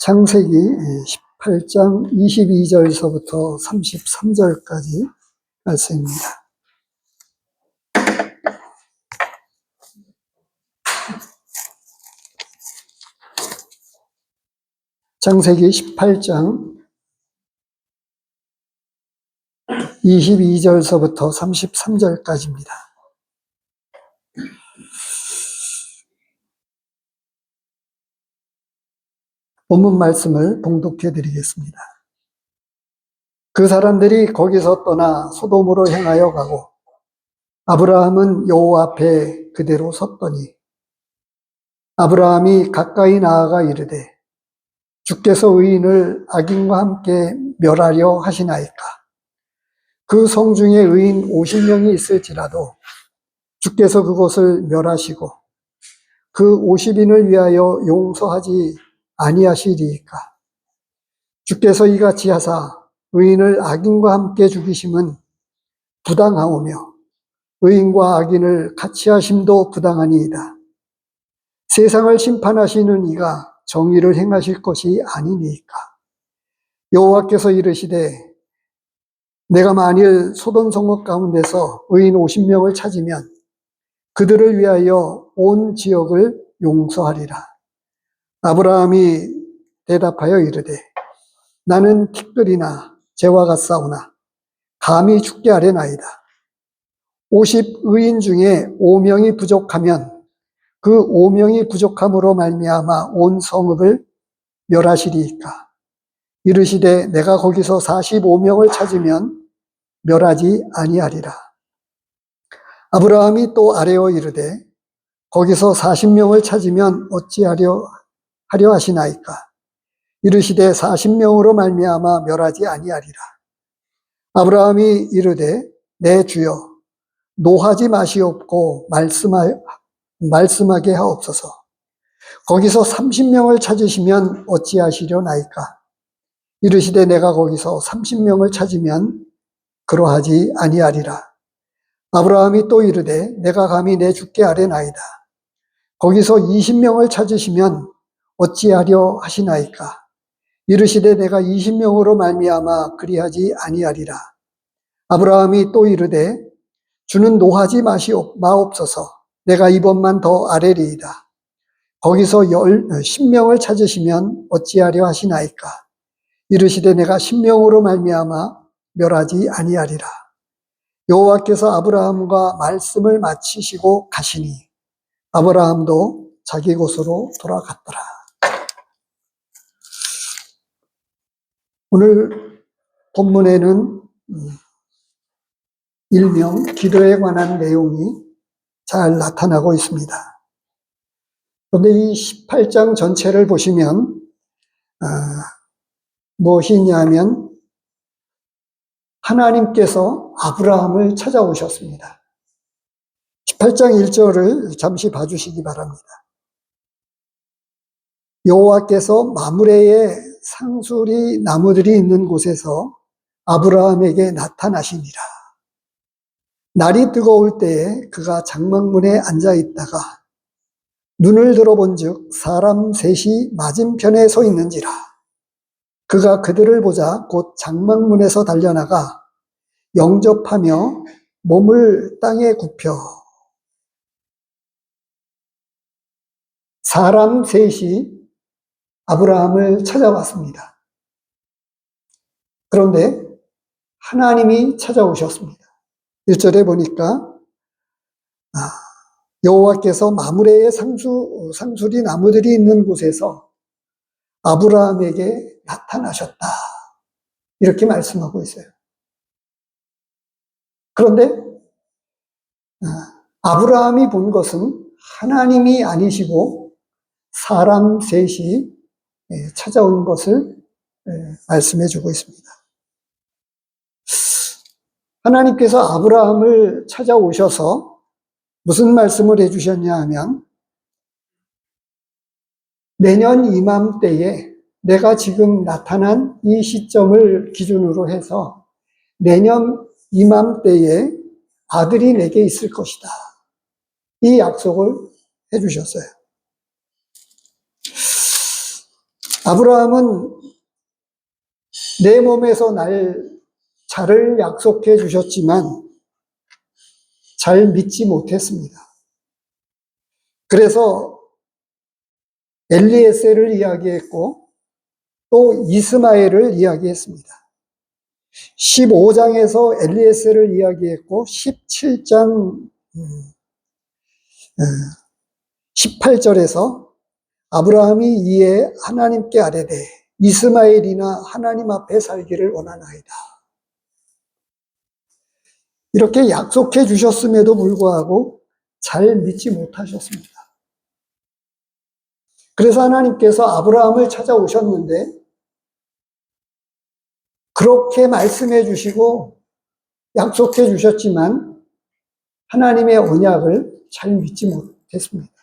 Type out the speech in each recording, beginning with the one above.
창세기 18장 22절서부터 33절까지 말씀입니다. 창세기 18장 22절서부터 33절까지입니다. 본문 말씀을 봉독해 드리겠습니다. 그 사람들이 거기서 떠나 소돔으로 향하여 가고 아브라함은 여호와 앞에 그대로 섰더니 아브라함이 가까이 나아가 이르되 주께서 의인을 악인과 함께 멸하려 하시나이까. 그 성 중에 의인 50명이 있을지라도 주께서 그곳을 멸하시고 그 50인을 위하여 용서하지 아니하시리이까. 주께서 이같이 하사 의인을 악인과 함께 죽이심은 부당하오며 의인과 악인을 같이 하심도 부당하니이다. 세상을 심판하시는 이가 정의를 행하실 것이 아니니이까. 여호와께서 이르시되 내가 만일 소돔 성읍 가운데서 의인 50명을 찾으면 그들을 위하여 온 지역을 용서하리라. 아브라함이 대답하여 이르되 나는 티끌이나 재와 같사오나 감히 죽게 아뢰나이다. 50 의인 중에 5명이 부족하면 그 5명이 부족함으로 말미암아 온 성읍을 멸하시리이까. 이르시되 내가 거기서 45명을 찾으면 멸하지 아니하리라. 아브라함이 또 아뢰어 이르되 거기서 40명을 찾으면 어찌하려 하시나이까. 이르시되 40명으로 말미암아 멸하지 아니하리라. 아브라함이 이르되 내 주여 노하지 마시옵고 말씀하게 하옵소서. 거기서 30명을 찾으시면 어찌하시려나이까. 이르시되 내가 거기서 30명을 찾으면 그러하지 아니하리라. 아브라함이 또 이르되 내가 감히 내 주께 아뢰나이다. 거기서 20명을 찾으시면 어찌하려 하시나이까. 이르시되 내가 20명으로 말미암아 그리하지 아니하리라. 아브라함이 또 이르되 주는 노하지 마옵소서. 내가 이번만 더 아뢰리이다. 거기서 10명을 찾으시면 어찌하려 하시나이까. 이르시되 내가 10명으로 말미암아 멸하지 아니하리라. 여호와께서 아브라함과 말씀을 마치시고 가시니 아브라함도 자기 곳으로 돌아갔더라. 오늘 본문에는 일명 기도에 관한 내용이 잘 나타나고 있습니다. 그런데 이 18장 전체를 보시면 무엇이 있냐면 하나님께서 아브라함을 찾아오셨습니다. 18장 1절을 잠시 봐주시기 바랍니다. 여호와께서 마므레의 상수리 나무들이 있는 곳에서 아브라함에게 나타나시니라. 날이 뜨거울 때에 그가 장막문에 앉아 있다가 눈을 들어본즉 사람 셋이 맞은편에 서 있는지라. 그가 그들을 보자 곧 장막문에서 달려나가 영접하며 몸을 땅에 굽혀 사람 셋이 아브라함을 찾아왔습니다. 그런데 하나님이 찾아오셨습니다. 1절에 보니까 여호와께서 마므레의 상수리 나무들이 있는 곳에서 아브라함에게 나타나셨다. 이렇게 말씀하고 있어요. 그런데 아브라함이 본 것은 하나님이 아니시고 사람 셋이 찾아온 것을 말씀해 주고 있습니다. 하나님께서 아브라함을 찾아오셔서 무슨 말씀을 해주셨냐 하면 내년 이맘때에 내가 지금 나타난 이 시점을 기준으로 해서 내년 이맘때에 아들이 내게 있을 것이다. 이 약속을 해주셨어요. 아브라함은 내 몸에서 날 자를 약속해 주셨지만 잘 믿지 못했습니다. 그래서 엘리에셀을 이야기했고 또 이스마엘을 이야기했습니다. 15장에서 엘리에셀을 이야기했고 17장 18절에서 아브라함이 이에 하나님께 아뢰되 이스마엘이나 하나님 앞에 살기를 원하나이다. 이렇게 약속해 주셨음에도 불구하고 잘 믿지 못하셨습니다. 그래서 하나님께서 아브라함을 찾아오셨는데 그렇게 말씀해 주시고 약속해 주셨지만 하나님의 언약을 잘 믿지 못했습니다.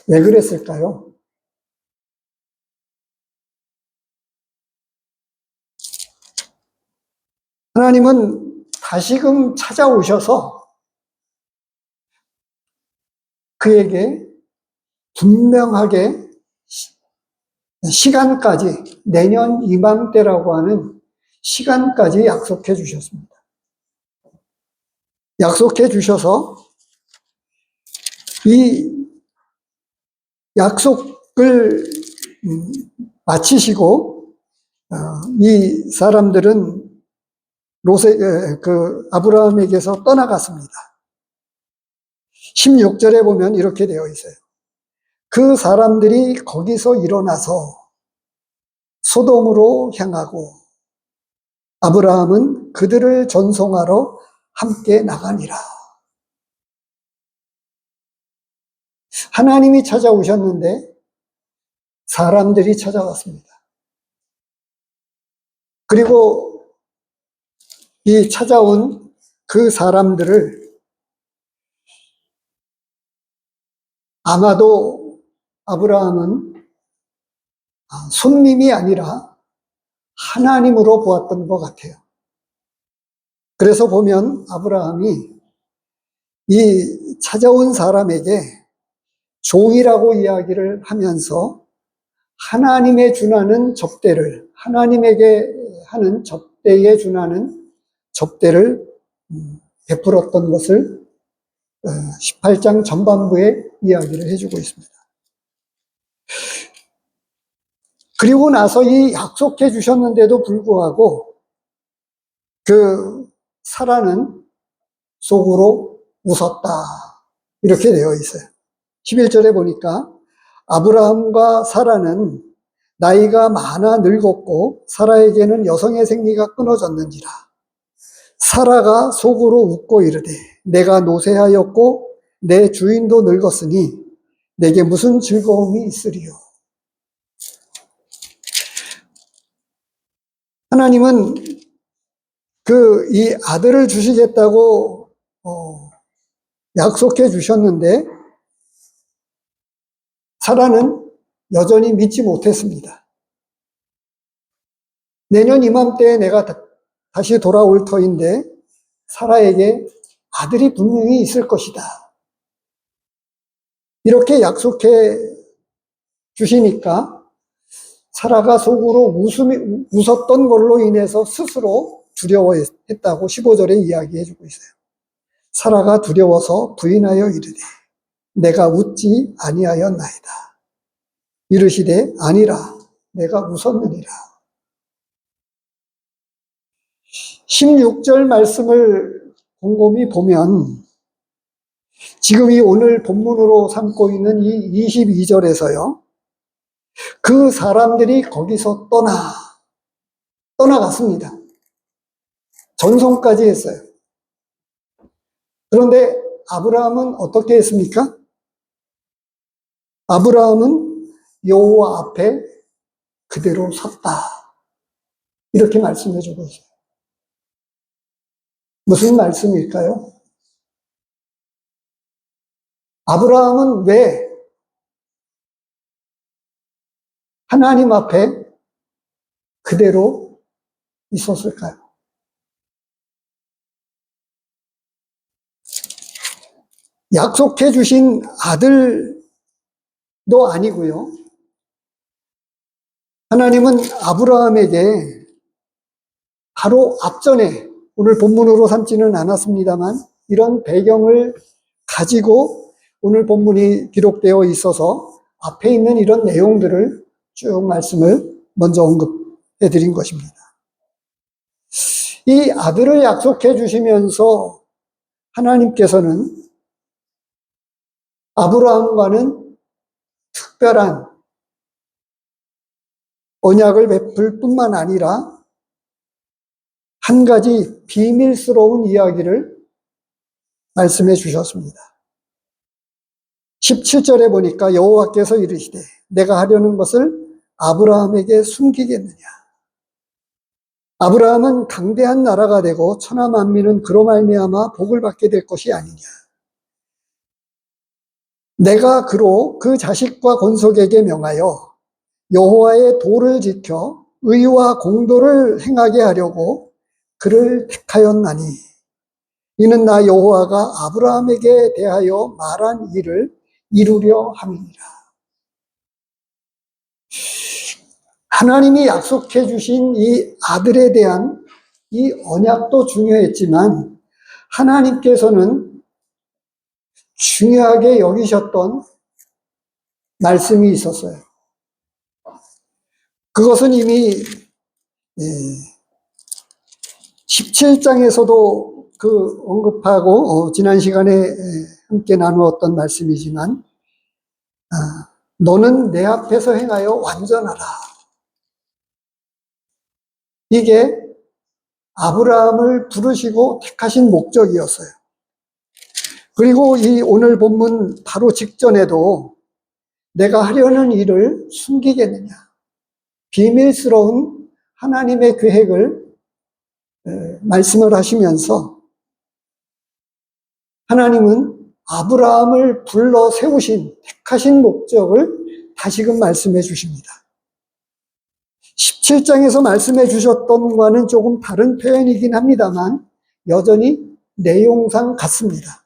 왜 그랬을까요? 하나님은 다시금 찾아오셔서 그에게 분명하게 시간까지, 내년 이맘때라고 하는 시간까지 약속해 주셨습니다. 약속해 주셔서 이 약속을 마치시고 이 사람들은 아브라함에게서 떠나갔습니다. 16절에 보면 이렇게 되어 있어요. 그 사람들이 거기서 일어나서 소돔으로 향하고 아브라함은 그들을 전송하러 함께 나가니라. 하나님이 찾아오셨는데 사람들이 찾아왔습니다. 그리고 이 찾아온 그 사람들을 아마도 아브라함은 손님이 아니라 하나님으로 보았던 것 같아요. 그래서 보면 아브라함이 이 찾아온 사람에게 종이라고 이야기를 하면서 하나님에 준하는 접대를, 하나님에게 하는 접대에 준하는 접대를 베풀었던 것을 18장 전반부에 이야기를 해주고 있습니다. 그리고 나서 이 약속해 주셨는데도 불구하고 그 사라는 속으로 웃었다. 이렇게 되어 있어요. 11절에 보니까 아브라함과 사라는 나이가 많아 늙었고 사라에게는 여성의 생리가 끊어졌는지라. 사라가 속으로 웃고 이르되 내가 노쇠하였고 내 주인도 늙었으니 내게 무슨 즐거움이 있으리요. 하나님은 이 아들을 주시겠다고 약속해 주셨는데 사라는 여전히 믿지 못했습니다. 내년 이맘때에 내가 다시 돌아올 터인데 사라에게 아들이 분명히 있을 것이다. 이렇게 약속해 주시니까 사라가 속으로 웃었던 걸로 인해서 스스로 두려워했다고 15절에 이야기해 주고 있어요. 사라가 두려워서 부인하여 이르되 내가 웃지 아니하였나이다. 이르시되 아니라 내가 웃었느니라. 16절 말씀을 곰곰이 보면 지금 이 오늘 본문으로 삼고 있는 이 22절에서요. 그 사람들이 거기서 떠나갔습니다. 전송까지 했어요. 그런데 아브라함은 어떻게 했습니까? 아브라함은 여호와 앞에 그대로 섰다. 이렇게 말씀해 주고 있어요. 무슨 말씀일까요? 아브라함은 왜 하나님 앞에 그대로 있었을까요? 약속해 주신 아들도 아니고요. 하나님은 아브라함에게 바로 앞전에, 오늘 본문으로 삼지는 않았습니다만, 이런 배경을 가지고 오늘 본문이 기록되어 있어서 앞에 있는 이런 내용들을 쭉 말씀을 먼저 언급해 드린 것입니다. 이 아들을 약속해 주시면서 하나님께서는 아브라함과는 특별한 언약을 베풀 뿐만 아니라 한 가지 비밀스러운 이야기를 말씀해 주셨습니다. 17절에 보니까 여호와께서 이르시되 내가 하려는 것을 아브라함에게 숨기겠느냐. 아브라함은 강대한 나라가 되고 천하 만민은 그로 말미암아 복을 받게 될 것이 아니냐. 내가 그로 그 자식과 건속에게 명하여 여호와의 도를 지켜 의와 공도를 행하게 하려고 그를 택하였나니 이는 나 여호와가 아브라함에게 대하여 말한 일을 이루려 함이니라. 하나님이 약속해 주신 이 아들에 대한 이 언약도 중요했지만 하나님께서는 중요하게 여기셨던 말씀이 있었어요. 그것은 이미 17장에서도 언급하고 지난 시간에 함께 나누었던 말씀이지만 너는 내 앞에서 행하여 완전하라. 이게 아브라함을 부르시고 택하신 목적이었어요. 그리고 이 오늘 본문 바로 직전에도 내가 하려는 일을 숨기겠느냐. 비밀스러운 하나님의 계획을 말씀을 하시면서 하나님은 아브라함을 불러 세우신 택하신 목적을 다시금 말씀해 주십니다. 17장에서 말씀해 주셨던 것과는 조금 다른 표현이긴 합니다만 여전히 내용상 같습니다.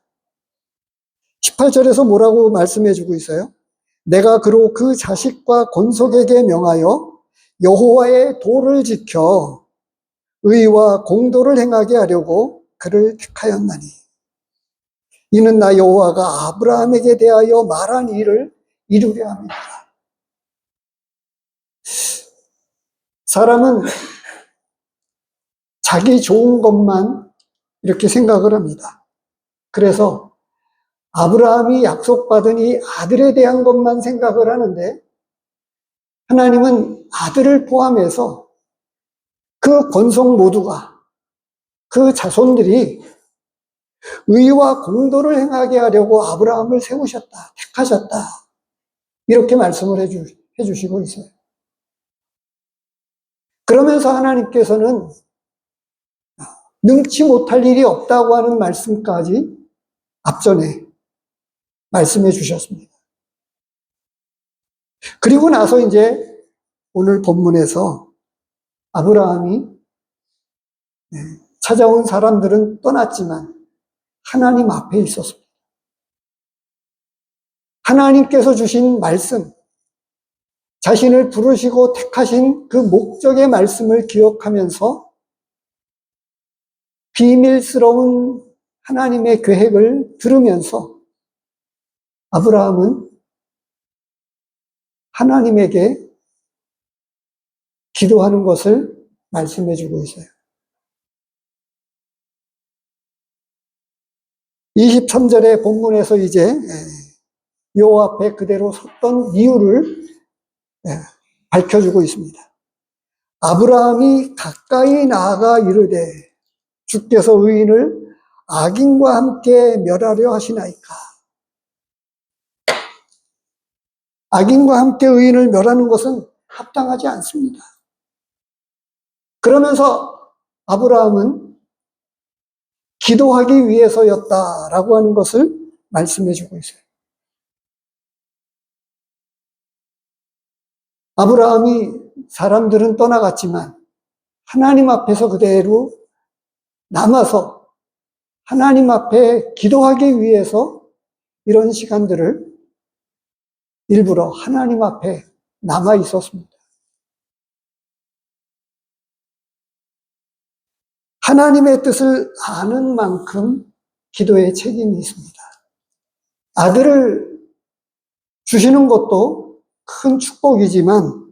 18절에서 뭐라고 말씀해 주고 있어요? 내가 그로 그 자식과 건속에게 명하여 여호와의 도를 지켜 의와 공도를 행하게 하려고 그를 택하였나니 이는 나 여호와가 아브라함에게 대하여 말한 일을 이루려 합니다. 사람은 자기 좋은 것만 이렇게 생각을 합니다. 그래서 아브라함이 약속받은 이 아들에 대한 것만 생각을 하는데 하나님은 아들을 포함해서 그 권속 모두가 그 자손들이 의와 공도를 행하게 하려고 아브라함을 세우셨다, 택하셨다 이렇게 말씀을 해주시고 있어요. 그러면서 하나님께서는 능치 못할 일이 없다고 하는 말씀까지 앞전에 말씀해 주셨습니다. 그리고 나서 이제 오늘 본문에서 아브라함이 찾아온 사람들은 떠났지만 하나님 앞에 있었습니다. 하나님께서 주신 말씀, 자신을 부르시고 택하신 그 목적의 말씀을 기억하면서 비밀스러운 하나님의 계획을 들으면서 아브라함은 하나님에게 기도하는 것을 말씀해 주고 있어요. 23절의 본문에서 이제 여호와 앞에 그대로 섰던 이유를 밝혀주고 있습니다. 아브라함이 가까이 나아가 이르되 주께서 의인을 악인과 함께 멸하려 하시나이까. 악인과 함께 의인을 멸하는 것은 합당하지 않습니다. 그러면서 아브라함은 기도하기 위해서였다라고 하는 것을 말씀해 주고 있어요. 아브라함이 사람들은 떠나갔지만 하나님 앞에서 그대로 남아서 하나님 앞에 기도하기 위해서 이런 시간들을 일부러 하나님 앞에 남아 있었습니다. 하나님의 뜻을 아는 만큼 기도의 책임이 있습니다. 아들을 주시는 것도 큰 축복이지만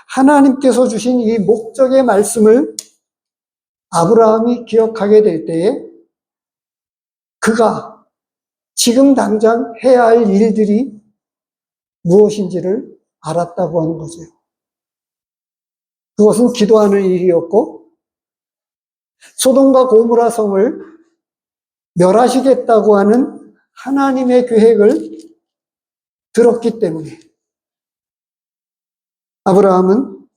하나님께서 주신 이 목적의 말씀을 아브라함이 기억하게 될 때에 그가 지금 당장 해야 할 일들이 무엇인지를 알았다고 하는 거죠. 그것은 기도하는 일이었고 소돔과 고모라 성을 멸하시겠다고 하는 하나님의 계획을 들었기 때문에 아브라함은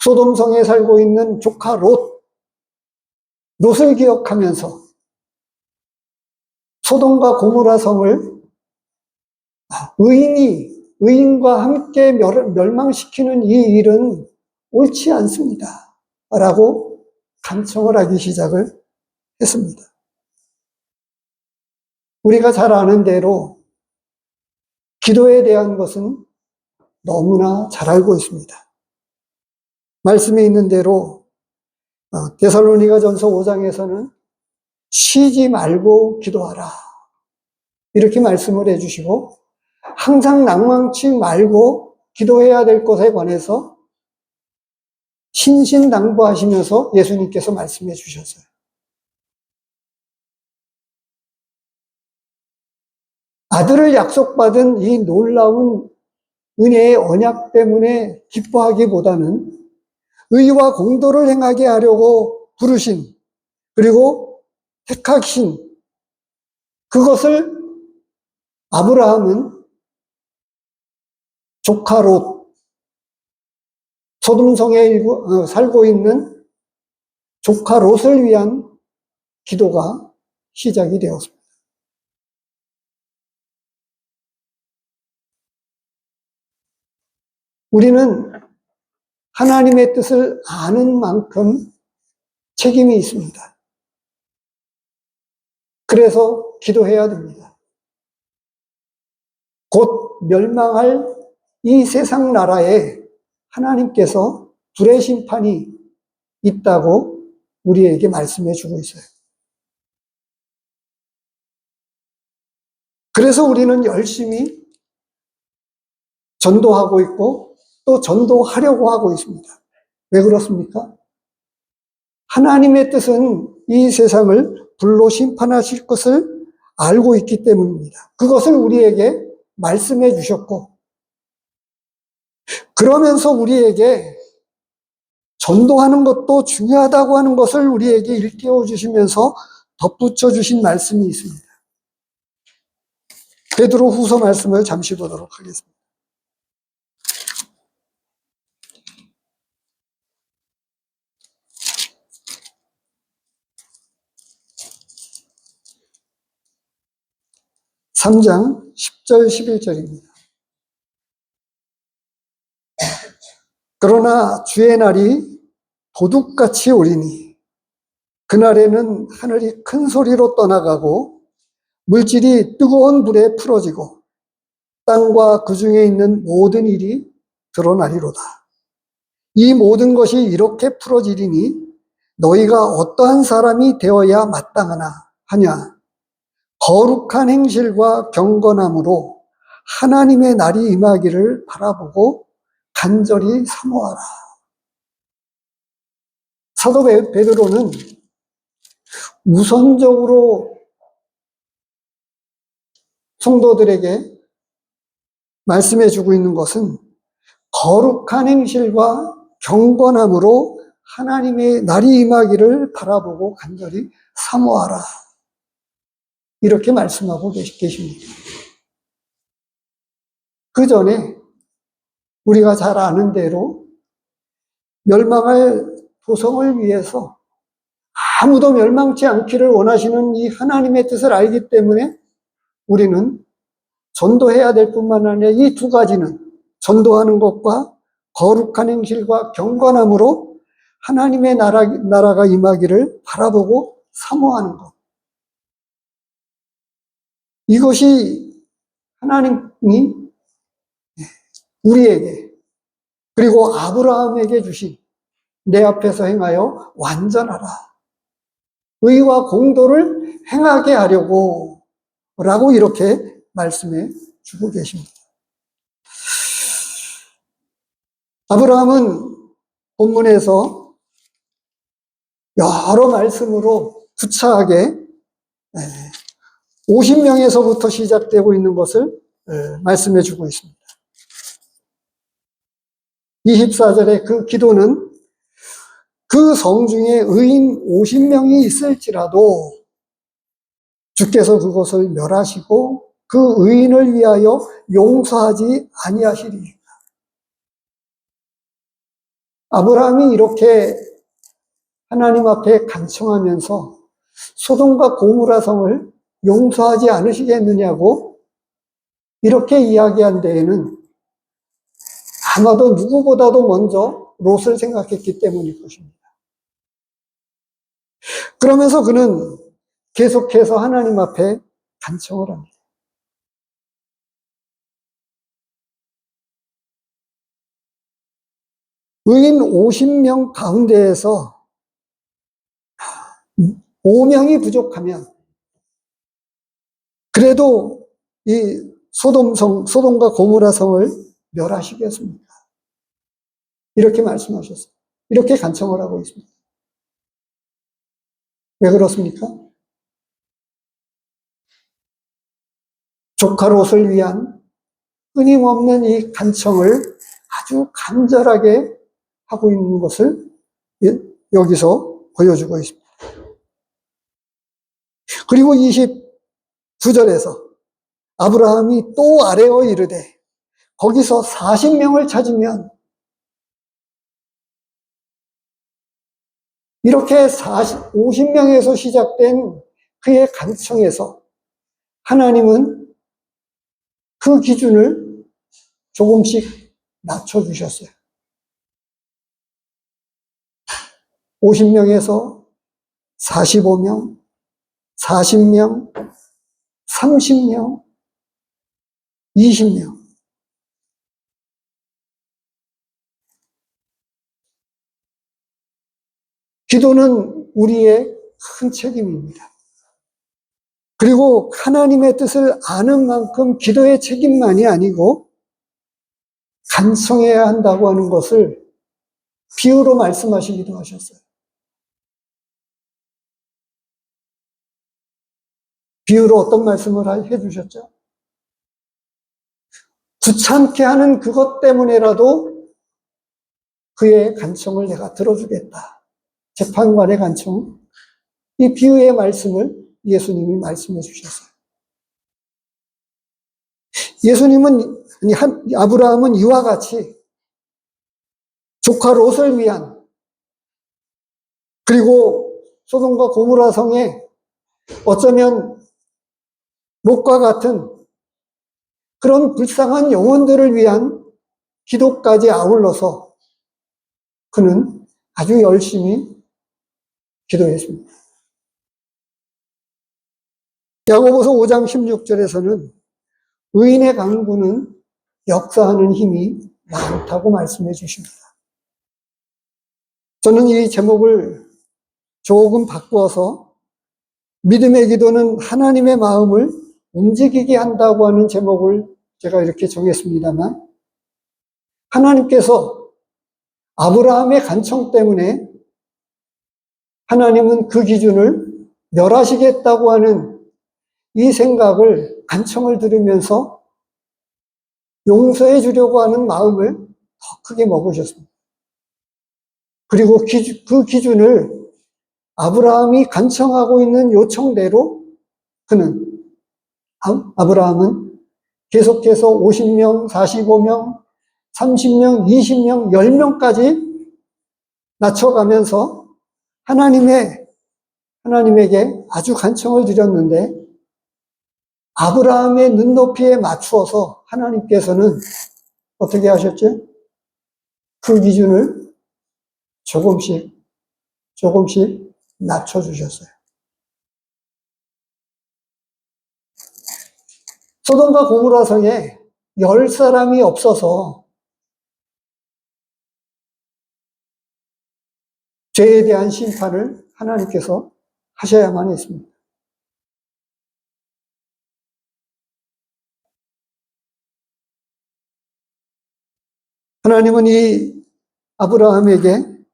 소돔성에 살고 있는 조카 롯을 기억하면서 소돔과 고모라 성을 의인과 함께 멸망시키는 이 일은 옳지 않습니다. 라고 간청을 하기 시작을 했습니다. 우리가 잘 아는 대로 기도에 대한 것은 너무나 잘 알고 있습니다. 말씀에 있는 대로 데살로니가전서 5장에서는 쉬지 말고 기도하라 이렇게 말씀을 해주시고 항상 낭망치 말고 기도해야 될 것에 관해서 신신당부하시면서 예수님께서 말씀해 주셨어요. 아들을 약속받은 이 놀라운 은혜의 언약 때문에 기뻐하기보다는 의와 공도를 행하게 하려고 부르신 그리고 택하신 그것을 아브라함은 조카 롯 소돔성에 살고 있는 조카 롯을 위한 기도가 시작이 되었습니다. 우리는 하나님의 뜻을 아는 만큼 책임이 있습니다. 그래서 기도해야 됩니다. 곧 멸망할 이 세상 나라에 하나님께서 불의 심판이 있다고 우리에게 말씀해 주고 있어요. 그래서 우리는 열심히 전도하고 있고 또 전도하려고 하고 있습니다. 왜 그렇습니까? 하나님의 뜻은 이 세상을 불로 심판하실 것을 알고 있기 때문입니다. 그것을 우리에게 말씀해 주셨고 그러면서 우리에게 전도하는 것도 중요하다고 하는 것을 우리에게 일깨워 주시면서 덧붙여 주신 말씀이 있습니다. 베드로 후서 말씀을 잠시 보도록 하겠습니다. (3장) 10절 11절입니다. 그러나 주의 날이 도둑같이 오리니 그날에는 하늘이 큰 소리로 떠나가고 물질이 뜨거운 불에 풀어지고 땅과 그 중에 있는 모든 일이 드러나리로다. 이 모든 것이 이렇게 풀어지리니 너희가 어떠한 사람이 되어야 마땅하나 하냐. 거룩한 행실과 경건함으로 하나님의 날이 임하기를 바라보고 간절히 사모하라. 사도 베드로는 우선적으로 성도들에게 말씀해 주고 있는 것은 거룩한 행실과 경건함으로 하나님의 날이 임하기를 바라보고 간절히 사모하라. 이렇게 말씀하고 계십니다. 그 전에 우리가 잘 아는 대로 멸망할 도성을 위해서 아무도 멸망치 않기를 원하시는 이 하나님의 뜻을 알기 때문에 우리는 전도해야 될 뿐만 아니라 이 두 가지는 전도하는 것과 거룩한 행실과 경건함으로 하나님의 나라가 임하기를 바라보고 사모하는 것. 이것이 하나님이 우리에게 그리고 아브라함에게 주신 내 앞에서 행하여 완전하라. 의와 공도를 행하게 하려고 라고 이렇게 말씀해 주고 계십니다. 아브라함은 본문에서 여러 말씀으로 구차하게 50명에서부터 시작되고 있는 것을 말씀해 주고 있습니다. 24절에 그 기도는 그 성중에 의인 50명이 있을지라도 주께서 그것을 멸하시고 그 의인을 위하여 용서하지 아니하시리이다. 아브라함이 이렇게 하나님 앞에 간청하면서 소돔과 고모라 성을 용서하지 않으시겠느냐고 이렇게 이야기한 데에는 아마도 누구보다도 먼저 롯을 생각했기 때문일 것입니다. 그러면서 그는 계속해서 하나님 앞에 간청을 합니다. 의인 50명 가운데에서 5명이 부족하면 그래도 이 소돔과 고모라 성을 멸하시겠습니까? 이렇게 말씀하셨어요. 이렇게 간청을 하고 있습니다. 왜 그렇습니까? 조카 롯을 위한 끊임없는 이 간청을 아주 간절하게 하고 있는 것을 여기서 보여주고 있습니다. 그리고 29절에서 아브라함이 또 아뢰어 이르되 거기서 40명을 찾으면 이렇게 50명에서 시작된 그의 간청에서 하나님은 그 기준을 조금씩 낮춰주셨어요. 50명에서 45명, 40명, 30명, 20명. 기도는 우리의 큰 책임입니다. 그리고 하나님의 뜻을 아는 만큼 기도의 책임만이 아니고 간청해야 한다고 하는 것을 비유로 말씀하시기도 하셨어요. 비유로 어떤 말씀을 해주셨죠? 귀찮게 하는 그것 때문에라도 그의 간청을 내가 들어주겠다. 재판관의 간청. 이 비유의 말씀을 예수님이 말씀해 주셨어요. 예수님은, 아브라함은 이와 같이 조카 롯을 위한, 그리고 소돔과 고모라 성에 어쩌면 롯과 같은 그런 불쌍한 영혼들을 위한 기도까지 아울러서 그는 아주 열심히 기도했습니다. 야고보서 5장 16절에서는 의인의 강구는 역사하는 힘이 많다고 말씀해 주십니다. 저는 이 제목을 조금 바꾸어서 믿음의 기도는 하나님의 마음을 움직이게 한다고 하는 제목을 제가 이렇게 정했습니다만, 하나님께서 아브라함의 간청 때문에 하나님은 그 기준을 멸하시겠다고 하는 이 생각을, 간청을 들으면서 용서해 주려고 하는 마음을 더 크게 먹으셨습니다. 그리고 그 기준을 아브라함이 간청하고 있는 요청대로 아브라함은 계속해서 50명, 45명, 30명, 20명, 10명까지 낮춰가면서 하나님에게 아주 간청을 드렸는데, 아브라함의 눈높이에 맞추어서 하나님께서는 어떻게 하셨죠? 그 기준을 조금씩 낮춰주셨어요. 소돔과 고모라 성에 10사람이 없어서 죄에 대한 심판을 하나님께서 하셔야만 했습니다. 하나님은 이 아브라함에게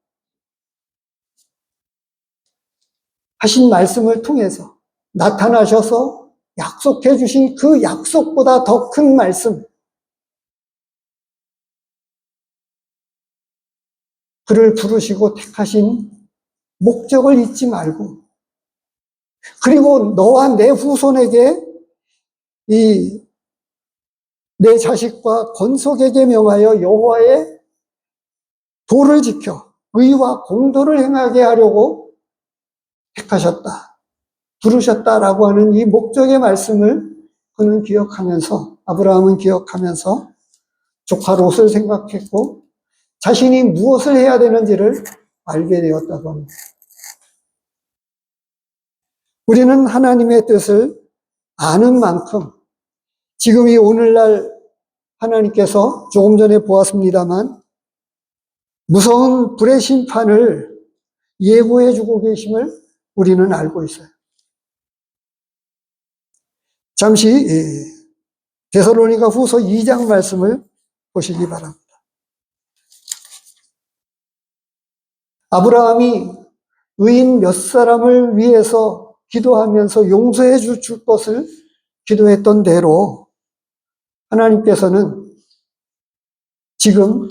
하신 말씀을 통해서 나타나셔서 약속해 주신 그 약속보다 더 큰 말씀, 그를 부르시고 택하신 목적을 잊지 말고, 그리고 너와 내 후손에게 이 내 자식과 건속에게 명하여 여호와의 도를 지켜 의와 공도를 행하게 하려고 택하셨다, 부르셨다라고 하는 이 목적의 말씀을 그는 기억하면서, 아브라함은 기억하면서 조카 롯을 생각했고 자신이 무엇을 해야 되는지를 알게 되었다고 합니다. 우리는 하나님의 뜻을 아는 만큼 지금 이 오늘날 하나님께서 조금 전에 보았습니다만 무서운 불의 심판을 예고해 주고 계심을 우리는 알고 있어요. 잠시 데살로니가 후서 2장 말씀을 보시기 바랍니다. 아브라함이 의인 몇 사람을 위해서 기도하면서 용서해 줄 것을 기도했던 대로 하나님께서는 지금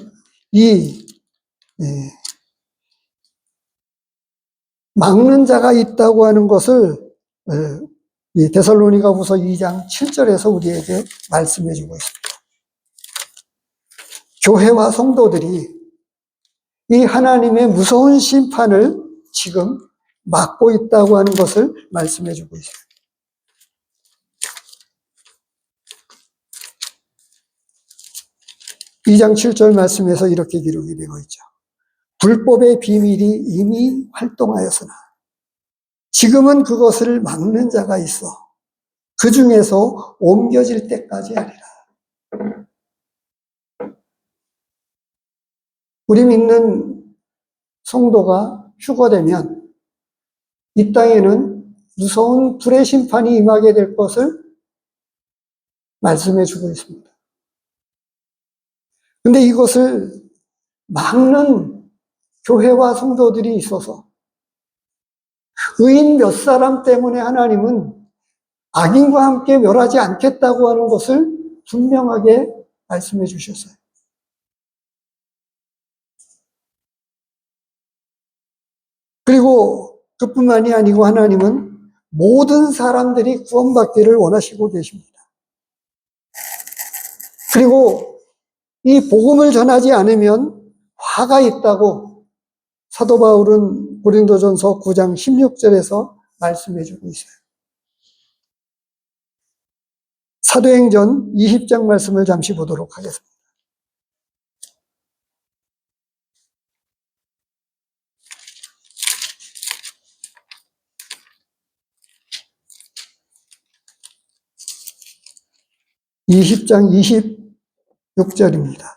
이 막는 자가 있다고 하는 것을 이 데살로니가 후서 2장 7절에서 우리에게 말씀해 주고 있습니다. 교회와 성도들이 이 하나님의 무서운 심판을 지금 막고 있다고 하는 것을 말씀해 주고 있어요. 2장 7절 말씀에서 이렇게 기록이 되어 있죠. 불법의 비밀이 이미 활동하였으나 지금은 그것을 막는 자가 있어 그 중에서 옮겨질 때까지 하리라. 우리 믿는 성도가 휴거되면 이 땅에는 무서운 불의 심판이 임하게 될 것을 말씀해 주고 있습니다. 근데 이것을 막는 교회와 성도들이 있어서 의인 몇 사람 때문에 하나님은 악인과 함께 멸하지 않겠다고 하는 것을 분명하게 말씀해 주셨어요. 그리고 그뿐만이 아니고 하나님은 모든 사람들이 구원받기를 원하시고 계십니다. 그리고 이 복음을 전하지 않으면 화가 있다고 사도 바울은 고린도전서 9장 16절에서 말씀해 주고 있어요. 사도행전 20장 말씀을 잠시 보도록 하겠습니다. (20장) 26절입니다.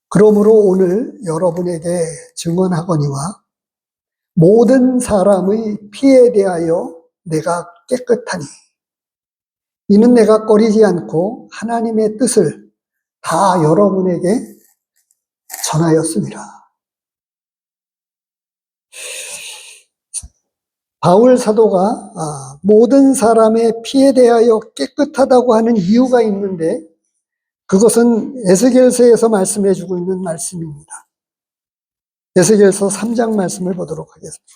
그러므로 오늘 여러분에게 증언하거니와 모든 사람의 피에 대하여 내가 깨끗하니 이는 내가 꺼리지 않고 하나님의 뜻을 다 여러분에게 전하였습니다. 바울 사도가 모든 사람의 피에 대하여 깨끗하다고 하는 이유가 있는데 그것은 에스겔서에서 말씀해 주고 있는 말씀입니다. 에스겔서 3장 말씀을 보도록 하겠습니다.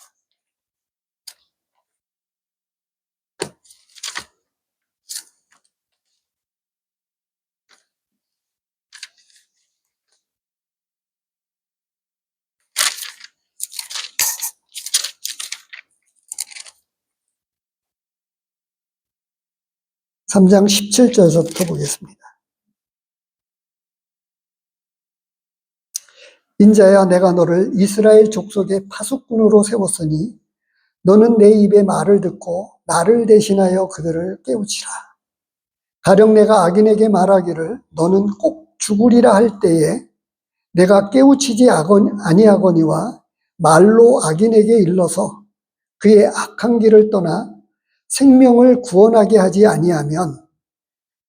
(3장) 17절부터 보겠습니다. 인자야, 내가 너를 이스라엘 족속의 파수꾼으로 세웠으니 너는 내 입의 말을 듣고 나를 대신하여 그들을 깨우치라. 가령 내가 악인에게 말하기를 너는 꼭 죽으리라 할 때에 내가 깨우치지 아니하거니와 말로 악인에게 일러서 그의 악한 길을 떠나 생명을 구원하게 하지 아니하면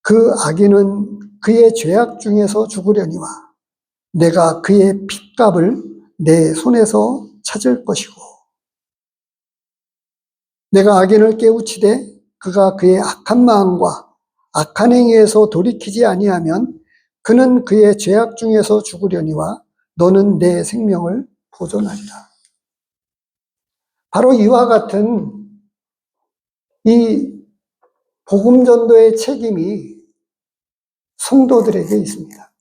그 악인은 그의 죄악 중에서 죽으려니와 내가 그의 핏값을 내 손에서 찾을 것이고 내가 악인을 깨우치되 그가 그의 악한 마음과 악한 행위에서 돌이키지 아니하면 그는 그의 죄악 중에서 죽으려니와 너는 내 생명을 보존하리라. 바로 이와 같은 이 복음 전도의 책임이 성도들에게 있습니다.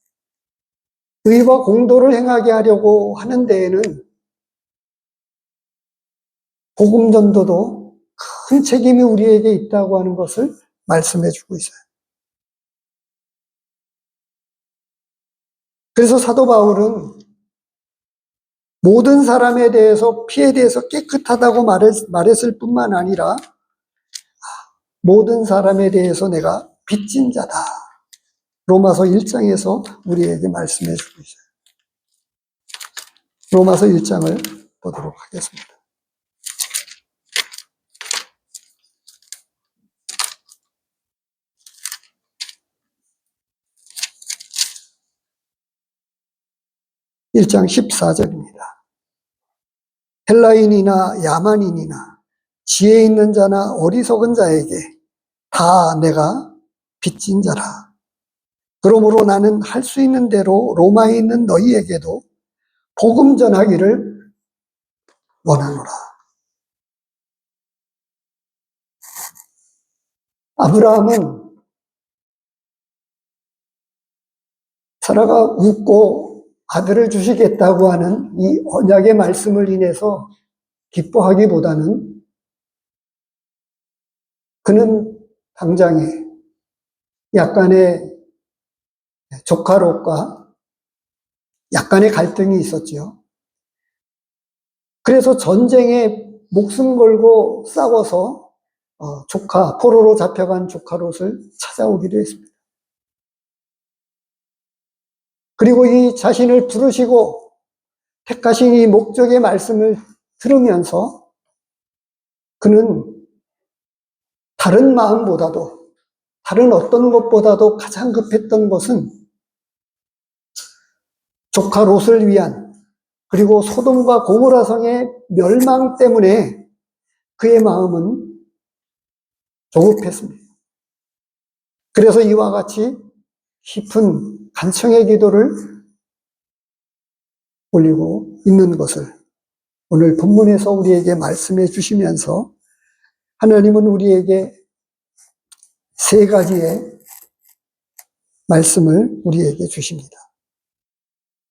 의와 공도를 행하게 하려고 하는 데에는 복음 전도도 큰 책임이 우리에게 있다고 하는 것을 말씀해 주고 있어요. 그래서 사도 바울은 모든 사람에 대해서 피에 대해서 깨끗하다고 말했을 뿐만 아니라 모든 사람에 대해서 내가 빚진 자다. 로마서 1장에서 우리에게 말씀해 주고 있어요. 로마서 1장을 보도록 하겠습니다. (1장) 14절입니다. 헬라인이나 야만인이나 지혜 있는 자나 어리석은 자에게 다 내가 빚진 자라. 그러므로 나는 할 수 있는 대로 로마에 있는 너희에게도 복음 전하기를 원하노라. 아브라함은 사라가 웃고 아들을 주시겠다고 하는 이 언약의 말씀을 인해서 기뻐하기보다는 그는 당장에 약간의 조카 롯과 약간의 갈등이 있었죠. 그래서 전쟁에 목숨 걸고 싸워서 포로로 잡혀간 조카 롯을 찾아오기도 했습니다. 그리고 이 자신을 부르시고 택하신 이 목적의 말씀을 들으면서 그는 다른 마음보다도 다른 어떤 것보다도 가장 급했던 것은 조카 롯을 위한 그리고 소돔과 고모라 성의 멸망 때문에 그의 마음은 조급했습니다. 그래서 이와 같이 깊은 간청의 기도를 올리고 있는 것을 오늘 본문에서 우리에게 말씀해 주시면서 하나님은 우리에게 세 가지의 말씀을 우리에게 주십니다.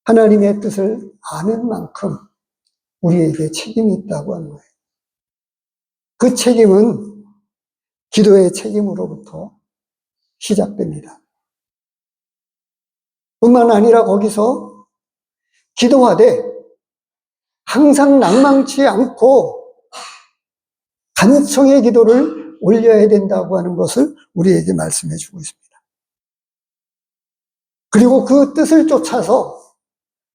하나님의 뜻을 아는 만큼 우리에게 책임이 있다고 하는 거예요. 그 책임은 기도의 책임으로부터 시작됩니다. 뿐만 아니라 거기서 기도하되 항상 낭망치 않고 간청의 기도를 올려야 된다고 하는 것을 우리에게 말씀해 주고 있습니다. 그리고 그 뜻을 쫓아서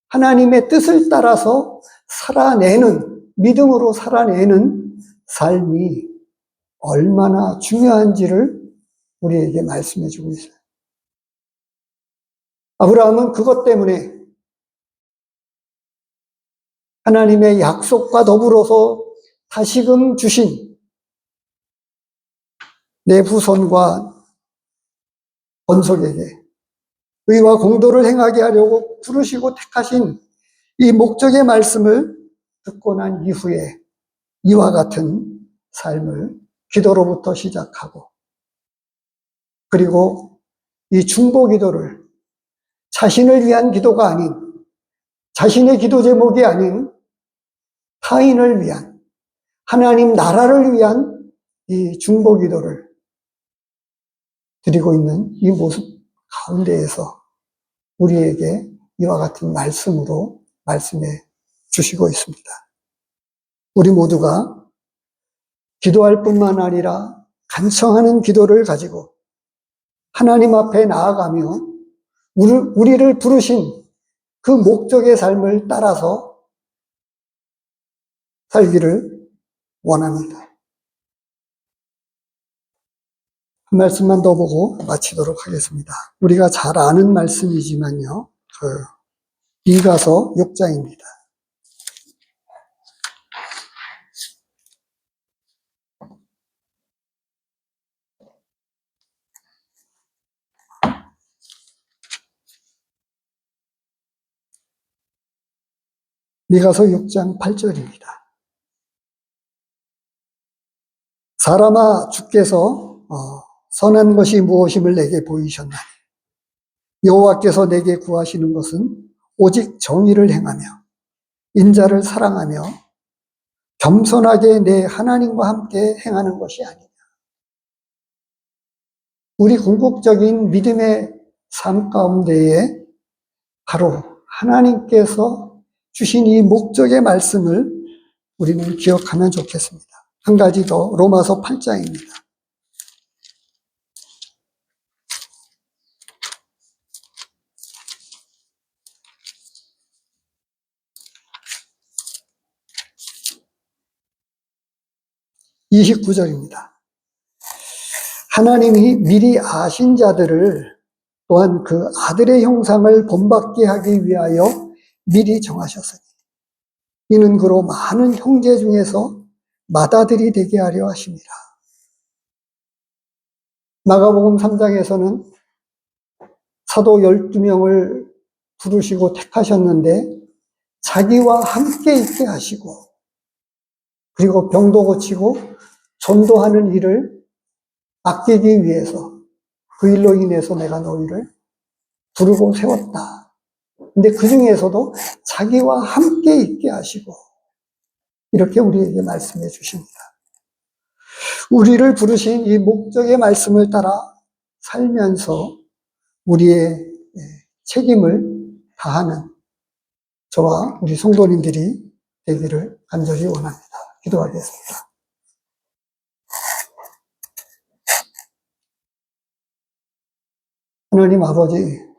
하나님의 뜻을 따라서 믿음으로 살아내는 삶이 얼마나 중요한지를 우리에게 말씀해 주고 있어요. 아브라함은 그것 때문에 하나님의 약속과 더불어서 다시금 주신 내 후손과 번속에게 의와 공도를 행하게 하려고 부르시고 택하신 이 목적의 말씀을 듣고 난 이후에 이와 같은 삶을 기도로부터 시작하고 그리고 이 중보 기도를 자신을 위한 기도가 아닌 자신의 기도 제목이 아닌 타인을 위한 하나님 나라를 위한 이 중보 기도를 드리고 있는 이 모습 가운데에서 우리에게 이와 같은 말씀으로 말씀해 주시고 있습니다. 우리 모두가 기도할 뿐만 아니라 간청하는 기도를 가지고 하나님 앞에 나아가며 우리를 부르신 그 목적의 삶을 따라서 살기를 원합니다. 한 말씀만 더 보고 마치도록 하겠습니다. 우리가 잘 아는 말씀이지만요. 미가서 6장입니다. 미가서 6장 8절입니다. 사람아, 주께서 선한 것이 무엇임을 내게 보이셨나니 여호와께서 내게 구하시는 것은 오직 정의를 행하며 인자를 사랑하며 겸손하게 내 하나님과 함께 행하는 것이 아니냐. 우리 궁극적인 믿음의 삶 가운데에 바로 하나님께서 주신 이 목적의 말씀을 우리는 기억하면 좋겠습니다. 한 가지 더, 로마서 8장입니다. (29절입니다) 하나님이 미리 아신 자들을 또한 그 아들의 형상을 본받게 하기 위하여 미리 정하셨으니 이는 그로 많은 형제 중에서 맏아들이 되게 하려 하심이라. 마가복음 3장에서는 사도 12명을 부르시고 택하셨는데 자기와 함께 있게 하시고 그리고 병도 고치고 전도하는 일을 아끼기 위해서 그 일로 인해서 내가 너희를 부르고 세웠다. 근데 그 중에서도 자기와 함께 있게 하시고 이렇게 우리에게 말씀해 주십니다. 우리를 부르신 이 목적의 말씀을 따라 살면서 우리의 책임을 다하는 저와 우리 성도님들이 되기를 간절히 원합니다. 기도하겠습니다. 하나님 아버지,